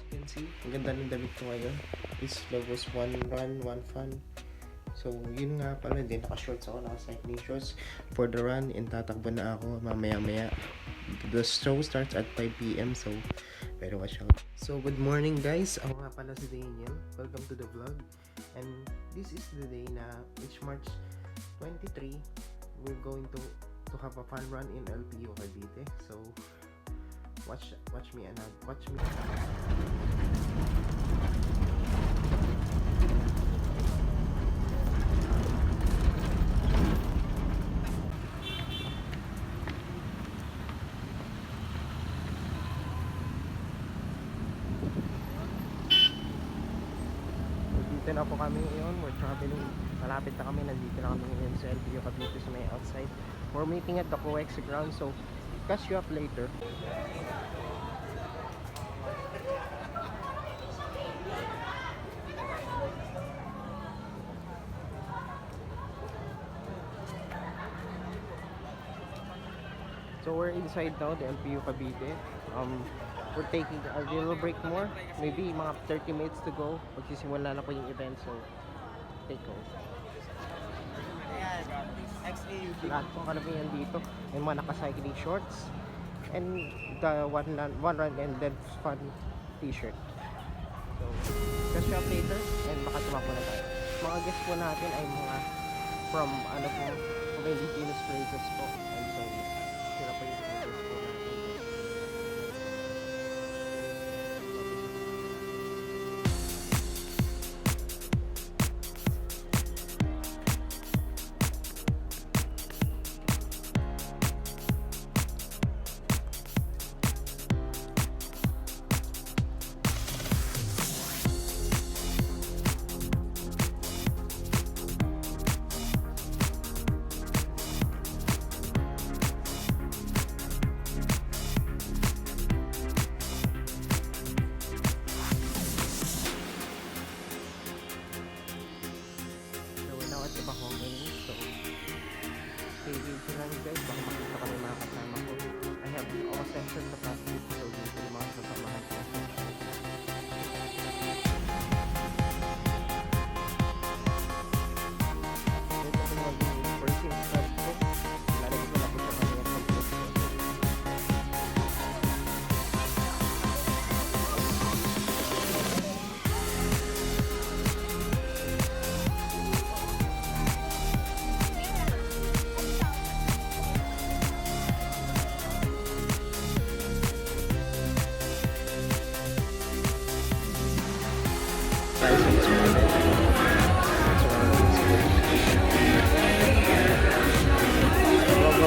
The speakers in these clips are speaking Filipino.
can see, ang ganda ng damit ko ngayon. This logos one run, one fun. So, yun nga pala, din naka-shorts ako, naka-cycling shorts for the run, and tatakbo na ako mamaya-maya. The show starts at 5 PM, so better watch out. So, good morning guys, ako nga pala si Daniel. Welcome to the vlog. And this is the day na, which March 23, we're going to have a fun run in LPU Cavite. So, watch me and watch me. Dito na po kami ngayon, we're traveling, malapit na kami, nandito na kami ngayon sa LPU Cavite sa may outside. We're meeting at the COEX ground, so catch you up later. So we're inside now, the LPU Cavite. We're taking a little break more, maybe mga 30 minutes to go. Magsisimula na po yung event, so take go. Lahat po karamihan dito, may mga naka-cycling shorts and the one run and then fun t-shirt. So, catch up later and baka tumakbo na tayo. Mga guests po natin ay mga from mga indigenous places po, and so sila po yung guests po natin. Lang guys, baka makita kami mga kasama ko. I have all sessions sa plastic, so dito yung mga sasamahan ko. Dito ko maging first thing start ko. Lalagay ko na po sa mga complete.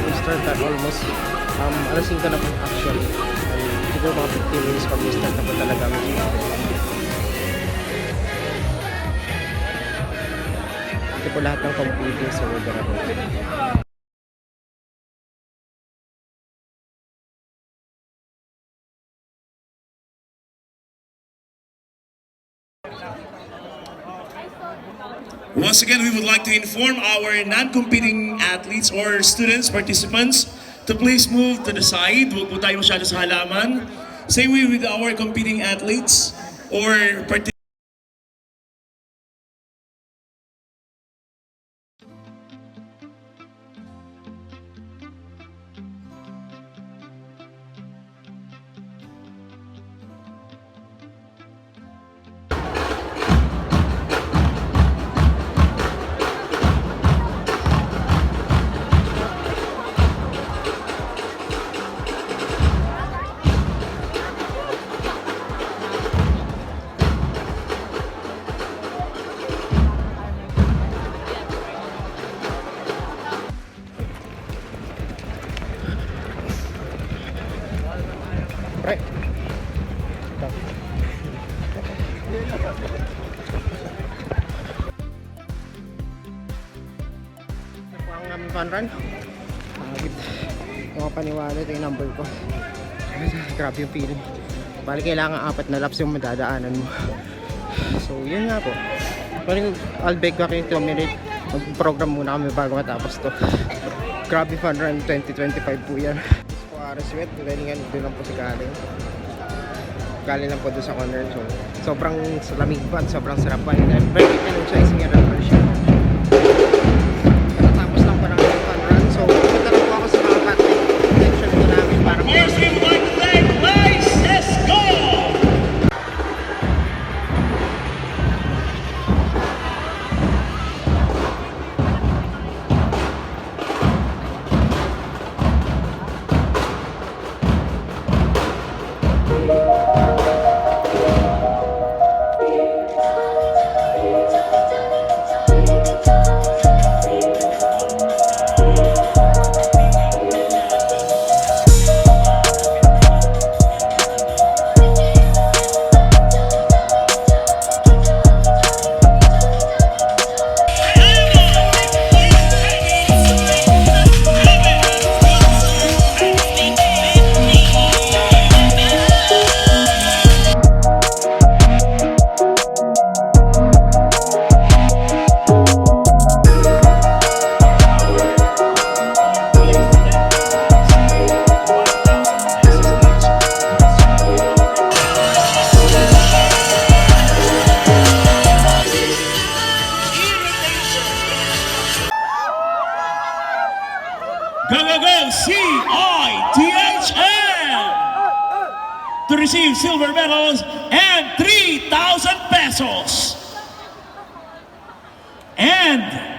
We start at almost alas 5 na po actually, siguro mga 15 minutes pag we start na po talaga ito po lahat ng computing, so we're gonna go. Once again, we would like to inform our non-competing athletes or students, participants, to please move to the side. Huwag po tayo masyado sa halaman. Same way with our competing athletes or participants. Right. Ito po ang aming fun run. Yung mga paniwala, ito yung number ko. Grabe yung feeling. Bali kailangan 4 na laps yung madadaanan mo. So yun nga po. Parang I'll beg back in 2 minutes. Mag-program muna kami bago matapos to. Grabe fun run 2025 po yan. Suarez Wet, galingan doon lang po si galing galing lang po doon sa corner. So, sobrang lamig pa at sobrang sarap pa. And I'm very energizing and refreshing. Katapos lang pa ng fun run. So, pumunta lang po ako sa mga connection po namin para po. First, we would like to thank Rice. Let's go! Go, go, go! CITHN! To receive silver medals and 3,000 pesos. And